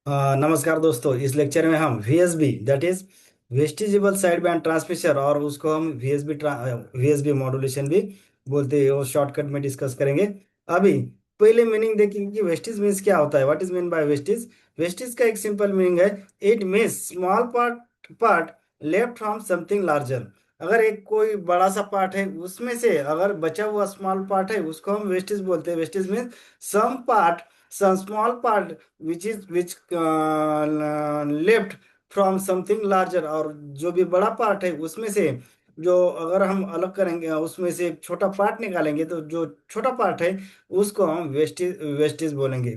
नमस्कार दोस्तों। इस लेक्चर में हम VSB that is vestigial side band transmission और उसको हम वीएसबी मॉड्यूलेशन भी बोलते हैं, वो शॉर्टकट में डिस्कस करेंगे। अभी पहले मीनिंग देखेंगे कि वेस्टिज मीन्स क्या होता है। What is mean by Vestige? Vestige का एक सिंपल मीनिंग है, it means small part part left from something larger. अगर एक कोई बड़ा सा पार्ट है उसमें से अगर बचा हुआ स्मॉल पार्ट है उसको हम वेस्टिज बोलते हैं। Vestige means some part, some small part which left from something larger। और जो भी बड़ा पार्ट है उसमें से जो अगर हम अलग करेंगे उसमें से एक छोटा पार्ट निकालेंगे तो जो छोटा पार्ट है उसको हम वेस्टेज वेस्टेज बोलेंगे।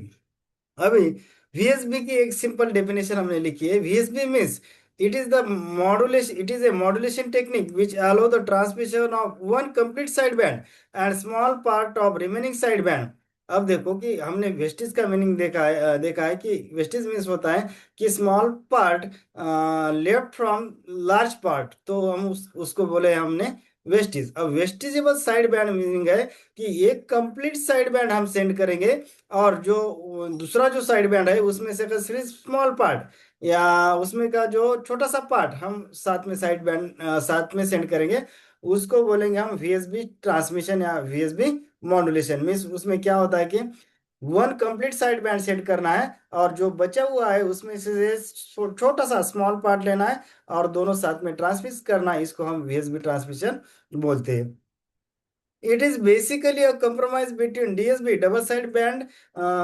अभी वीएसबी की एक सिंपल डेफिनेशन हमने लिखी है। VSB means it is a modulation technique which allow the transmission of one complete side band and small part of remaining side band. अब देखो कि हमने वेस्टिज का मीनिंग देखा है कि वेस्टिज मीन्स होता है कि small part left from large part, तो हम उसको बोले हमने वेस्टिज। अब वेस्टिजेबल साइड बैंड मीनिंग है कि एक कंप्लीट साइड बैंड हम सेंड करेंगे और जो दूसरा जो साइड बैंड है उसमें से का सिर्फ स्मॉल पार्ट या उसमें का जो छोटा सा पार्ट हम साथ में साइड बैंड साथ में सेंड करेंगे, उसको बोलेंगे हम वीएसबी ट्रांसमिशन या वीएसबी मॉड्यूलेशन। मीन्स उसमें क्या होता है कि one complete side band set करना है और जो बचा हुआ है उसमें से छोटा सा स्मॉल पार्ट लेना है और दोनों साथ में ट्रांसमिट करना है, इसको हम वीएसबी ट्रांसमिशन बोलते हैं। It is basically a compromise between DSB double side band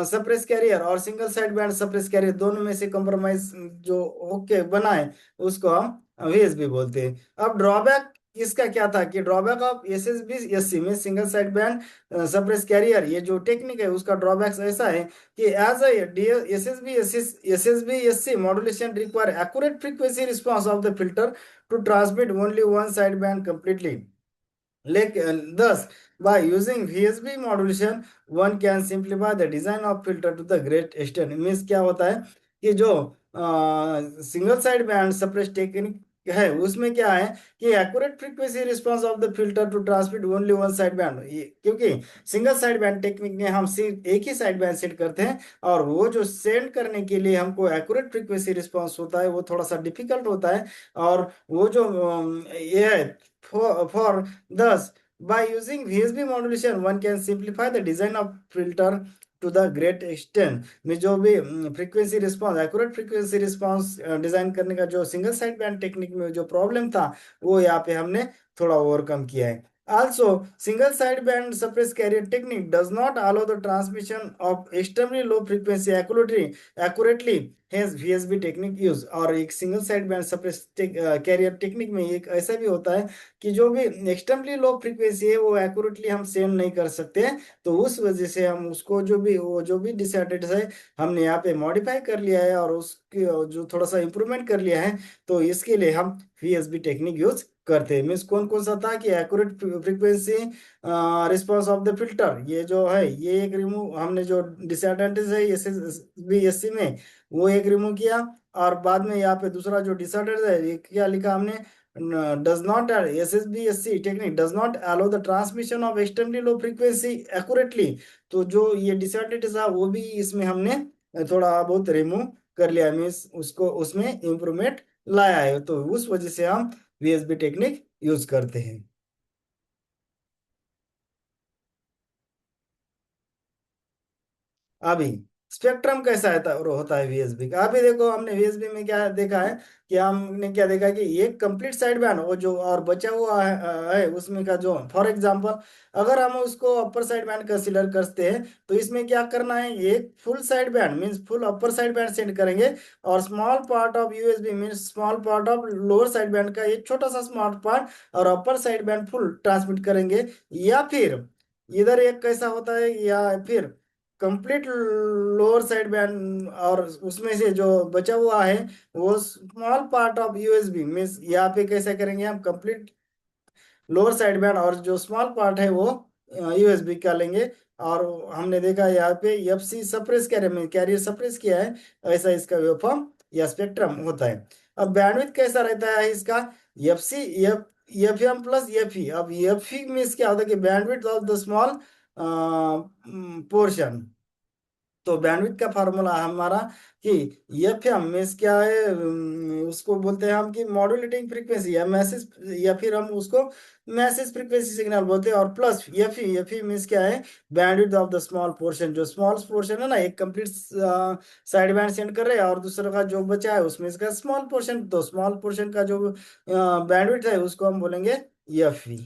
suppress carrier और single side band suppress carrier, दोनों में से कंप्रोमाइज जो ओके बना है उसको हम वीएसबी बोलते हैं। अब ड्रॉबैक इसका क्या था कि ड्रॉबैक ऑफ एसएसबी एससी में single side band suppress carrier, ये जो टेक्निक है उसका ड्रॉबैक्स ऐसा है कि as SSB SC modulation require accurate frequency response of the filter to transmit only one side band completely. लेकिन thus by using VSB modulation one can simplify the design of filter to the great extent। Means क्या होता है कि जो single side band suppress technique है उसमें क्या है कि accurate frequency response of the filter to transmit only one side band. क्योंकि सिंगल साइड बैंड टेक्निक में हम सिर्फ एक ही साइड बैंड सेट करते हैं और वो जो सेंड करने के लिए हमको एक्यूरेट फ्रीक्वेंसी रिस्पांस होता है वो थोड़ा सा डिफिकल्ट होता है। और वो जो ये है for thus by using VSB modulation one can simplify the design of filter to the great extent। में जो भी frequency response accurate frequency response design करने का जो सिंगल साइड बैंड टेक्निक में जो प्रॉब्लम था वो यहाँ पे हमने थोड़ा ओवरकम किया है। Also, single sideband suppressed carrier technique does not allow the transmission of extremely low frequency accurately, hence VSB technique use. और एक single side band suppress carrier technique में एक ऐसा भी होता है कि जो भी एक्सट्रीमली लो फ्रीक्वेंसी है वो एक्यूरेटली हम सेंड नहीं कर सकते हैं, तो उस वजह से हम उसको जो भी डिसएडवांटेज है हमने यहाँ पे मॉडिफाई कर लिया है और उसकी जो थोड़ा सा इम्प्रूवमेंट कर लिया है, तो इसके लिए हम वीएसबी टेक्निक यूज करते हैं। मीन्स कौन कौन सा था कि accurate frequency response of the filter, ये जो है ये एक रिमूव हमने जो डिसएडवांटेज है S S B S C में वो एक रिमूव किया। और बाद में यहाँ पे दूसरा जो डिसऑर्डर है ये क्या लिखा हमने, does not SSBSC technique does not allow the transmission of extremely low frequency accurately। तो जो ये डिसऑर्डर था वो भी इसमें हमने थोड़ा बहुत रिमूव कर लिया, मीन्स उसको उसमें इम्प्रूवमेंट लाया है, तो उस वजह से हम वीएसबी टेक्निक यूज करते हैं। अभी स्पेक्ट्रम कैसा होता है वीएसबी का। अभी देखो हमने वीएसबी में क्या देखा है कि हमने क्या देखा कि एक कंप्लीट साइड बैंड वो जो और बचा हुआ है उसमें का जो फॉर एग्जांपल अगर हम उसको अपर साइड बैंड कंसीडर करते हैं तो इसमें क्या करना है, एक full side band means full upper side band send करेंगे और small part of USB means small part of lower side band का एक छोटा सा स्मॉल पार्ट और upper side band full transmit करेंगे। या फिर इधर एक कैसा होता है, या फिर कंप्लीट लोअर साइड बैंड और उसमें से जो बचा हुआ है वो small part of USB means यहाँ पे कैसे करेंगे हम कंप्लीट लोअर साइड बैंड और जो स्मॉल पार्ट है वो यूएसबी का लेंगे। और हमने देखा यहाँ पे F C suppress carrier suppress किया है, ऐसा इसका वेवफॉर्म या स्पेक्ट्रम होता है। अब बैंडविड्थ कैसा रहता है इसका, F C F M plus F E. अब एफ ई मीन्स क्या होता है कि bandwidth of the small portion. तो बैंडविड्थ का फार्मूला हमारा कि एफ एम मीन्स क्या है, उसको बोलते हैं हम कि मॉड्यूलेटिंग फ्रीक्वेंसी या मैसेज, या फिर हम उसको मैसेज फ्रीक्वेंसी सिग्नल बोलते हैं, और प्लस एफ ई मीन्स क्या है, bandwidth of the small portion. जो स्मॉल पोर्शन है ना, एक कंप्लीट साइड बैंड सेंड कर रहे हैं और दूसरा का जो बचा है उसमें इसका स्मॉल पोर्शन, तो स्मॉल पोर्शन का जो बैंडविड्थ है उसको हम बोलेंगे एफ ई।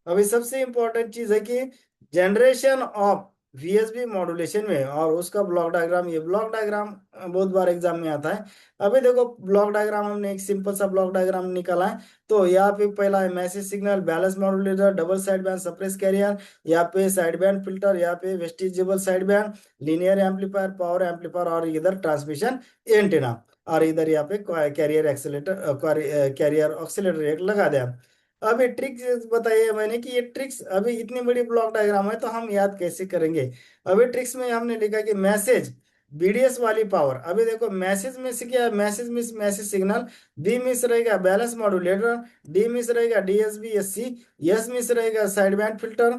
अभी सबसे इम्पोर्टेंट चीज है कि जनरेशन ऑफ वीएसबी मॉड्यूलेशन में और उसका ब्लॉक डायग्राम, ये ब्लॉक डायग्राम बहुत बार एग्जाम में आता है। अभी देखो ब्लॉक डायग्राम हमने एक सिंपल सा ब्लॉक डायग्राम निकाला है। तो यहाँ पे पहला है message signal, balance modulator, double side band suppress carrier, यहाँ पे साइड बैंड फिल्टर, यहाँ पे vestigial side band, linear amplifier, power amplifier, और इधर ट्रांसमिशन एंटीना, और इधर यहाँ पे कैरियर एक्सेलेटर, कैरियर ऑक्सीलेटर एक लगा दिया। अभी ट्रिक्स बताइए मैंने कि ये ट्रिक्स, अभी इतनी बड़ी ब्लॉक डायग्राम है तो हम याद कैसे करेंगे। अभी ट्रिक्स में हमने लिखा कि मैसेज बीडीएस वाली पावर। अभी देखो मैसेज में से क्या है, मैसेज मिस मैसेज सिग्नल, बी मिस रहेगा बैलेंस मॉड्यूलेटर, डी मिस रहेगा डीएसबी एससी, एस मिस रहेगा साइड बैंड फिल्टर,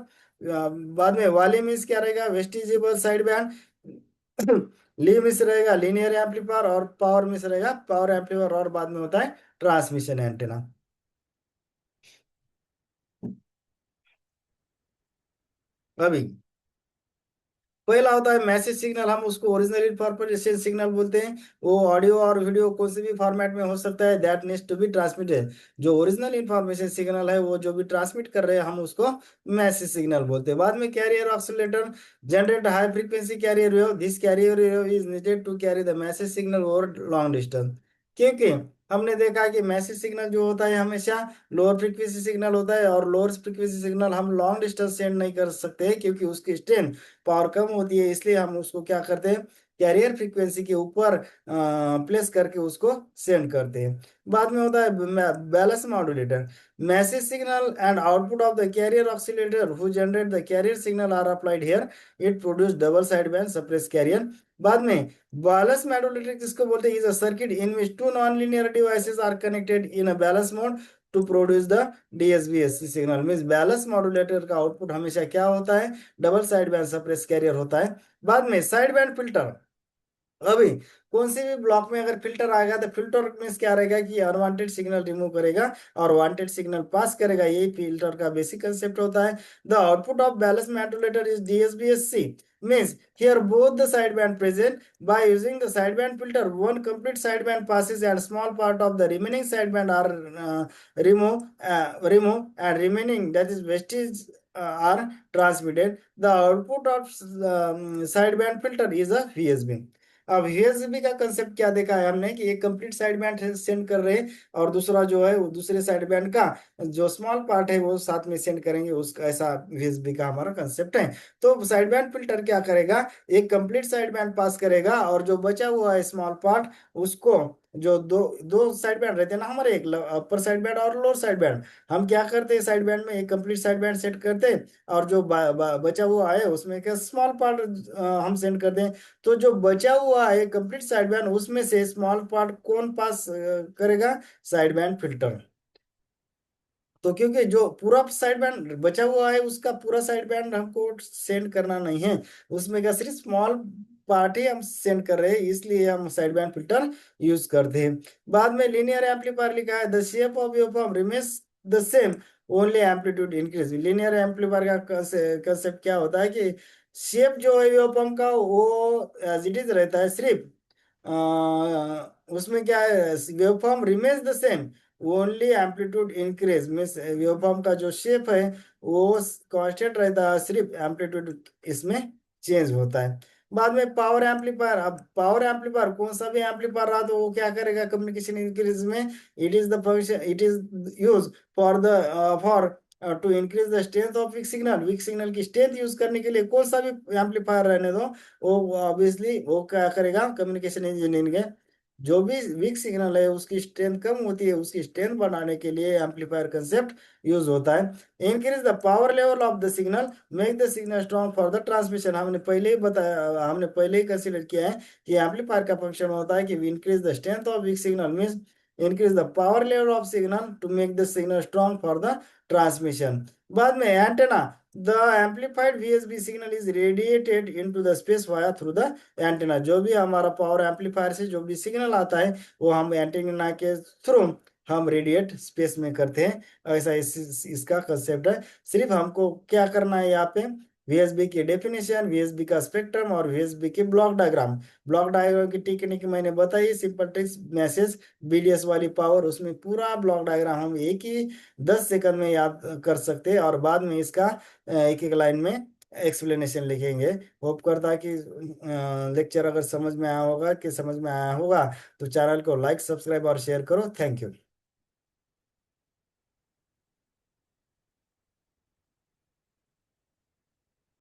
बाद में वाली मिस क्या रहेगा, वेस्टिजेबल साइड बैंड, ली मिस रहेगा लीनियर एम्पलीफायर, और पावर मिस रहेगा पावर एम्पलीफायर, और बाद में होता है ट्रांसमिशन एंटेना। अभी पहला होता है मैसेज सिग्नल, हम उसको ओरिजिनल इन्फॉर्मेशन सिग्नल बोलते हैं। वो ऑडियो और वीडियो कोई से भी फॉर्मेट में हो सकता है, that needs to be transmitted. जो ओरिजिनल इन्फॉर्मेशन सिग्नल है वो जो भी ट्रांसमिट कर रहे हैं हम उसको मैसेज सिग्नल बोलते हैं। बाद में carrier oscillator generate high frequency carrier wave, this carrier wave is needed to carry the message signal over long distance. क्योंकि हमने देखा है कि मैसेज सिग्नल जो होता है हमेशा लोअर फ्रीक्वेंसी सिग्नल होता है, और लोअर फ्रीक्वेंसी सिग्नल हम लॉन्ग डिस्टेंस सेंड नहीं कर सकते हैं क्योंकि उसकी स्ट्रेंथ पावर कम होती है, इसलिए हम उसको क्या करते हैं, कैरियर फ्रीक्वेंसी के ऊपर प्लेस करके उसको सेंड करते हैं। बाद में होता है balance modulator, message signal and output of the carrier oscillator who generate the carrier signal are applied here, it produce double side band suppress carrier. बाद में बैलेंस मॉड्यूलेटर किसको बोलते हैं, is a circuit in which two non linear devices are connected in a balance mode to produce the DSBSC signal. Means balance modulator का output हमेशा क्या होता है, double side band suppress career होता है। बाद में साइड बैंड फिल्टर, अभी कौन से भी ब्लॉक में अगर फिल्टर आएगा तो फिल्टर में क्या रहेगा कि अनवांटेड सिग्नल रिमूव करेगा और वांटेड सिग्नल पास करेगा, यही फिल्टर का बेसिक कंसेप्ट होता है। The output of balance modulator is DSBSC, means here both the sideband present. By using the sideband filter, one complete sideband passes and small part of the remaining sideband are removed and remaining, that is vestige, are transmitted. The output of sideband filter is a VSB। अब वीएसबी का concept क्या देखा है हमने कि एक complete side band send कर रहे हैं, और दूसरा जो है वो दूसरे साइड बैंड का जो स्मॉल पार्ट है वो साथ में सेंड करेंगे, उसका ऐसा वीएसबी का हमारा कंसेप्ट है। तो साइड बैंड फिल्टर क्या करेगा, एक कंप्लीट साइड बैंड पास करेगा, और जो बचा हुआ है स्मॉल पार्ट उसको, जो दो दो साइड बैंड रहते हैं ना हमारे, एक अपर साइड बैंड और लोअर साइड बैंड, हम क्या करते हैं साइड बैंड में एक कंप्लीट साइड बैंड सेट करते हैं, और जो बचा हुआ है उसमें क्या स्मॉल पार्ट हम सेंड करते हैं। तो जो बचा हुआ है कंप्लीट साइड बैंड उसमें से स्मॉल पार्ट कौन पास करेगा, साइड बैंड फिल्टर। तो क्योंकि जो पूरा साइड बैंड बचा हुआ है उसका पूरा साइड बैंड हमको सेंड करना नहीं है, उसमें का सिर्फ स्मॉल पार्ट ही हम सेंड कर रहे हैं, इसलिए हम साइड बैंड फिल्टर यूज करते हैं। बाद में लीनियर एम्पलीफायर लिखा है, the shape of waveform remains the same, only amplitude increase. Linear amplifier का कंसेप्ट क्या होता है कि शेप जो है वेवफॉर्म का वो एज इट इज रहता है, सिर्फ उसमें क्या है, waveform remains the same, only amplitude increase. Means waveform का जो शेप है वो कांस्टेंट रहता है, सिर्फ एम्पलीट्यूड इसमें चेंज होता है। बाद में पावर एम्पलीफायर, अब पावर एम्पलीफायर कौन सा भी एम्पलीफायर रहा तो वो क्या करेगा कम्युनिकेशन इंक्रीज में, it is the function, it is use for the for to increase the strength of weak signal. Weak signal की स्ट्रेंथ यूज करने के लिए कोई सा भी एम्पलीफायर रहने दो, वो ऑब्वियसली वो क्या करेगा कम्युनिकेशन इंजीनियरिंग, जो भी वीक सिग्नल है उसकी स्ट्रेंथ कम होती है, उसकी स्ट्रेंथ बढ़ाने के लिए एम्पलीफायर कंसेप्ट यूज होता है। Increase the power level of the signal, make the signal strong for the transmission. हमने पहले ही बताया, हमने पहले ही कंसीडर किया है कि एम्पलीफायर का फंक्शन होता है कि increase the strength of weak signal, means increase the power level of signal to make the signal strong for the transmission. बाद में antenna, The amplified VSB signal is radiated into the space via through the antenna। जो भी हमारा power amplifier से जो भी signal आता है वो हम एंटेना के थ्रू हम रेडिएट स्पेस में करते हैं। ऐसा इसका कंसेप्ट है। सिर्फ हमको क्या करना है यहाँ पे, वीएसबी की डेफिनेशन, वीएसबी का स्पेक्ट्रम और वीएसबी की ब्लॉक डायग्राम। ब्लॉक डायग्राम की टेक्निक मैंने बताई, सिंपल टेक्स्ट मैसेज बीडीएस वाली पावर, उसमें पूरा ब्लॉक डायग्राम हम एक ही 10 सेकंड में याद कर सकते हैं और बाद में इसका एक एक लाइन में एक्सप्लेनेशन लिखेंगे। होप करता है कि लेक्चर अगर समझ में आया होगा, तो चैनल को लाइक, सब्सक्राइब और शेयर करो। Thank you.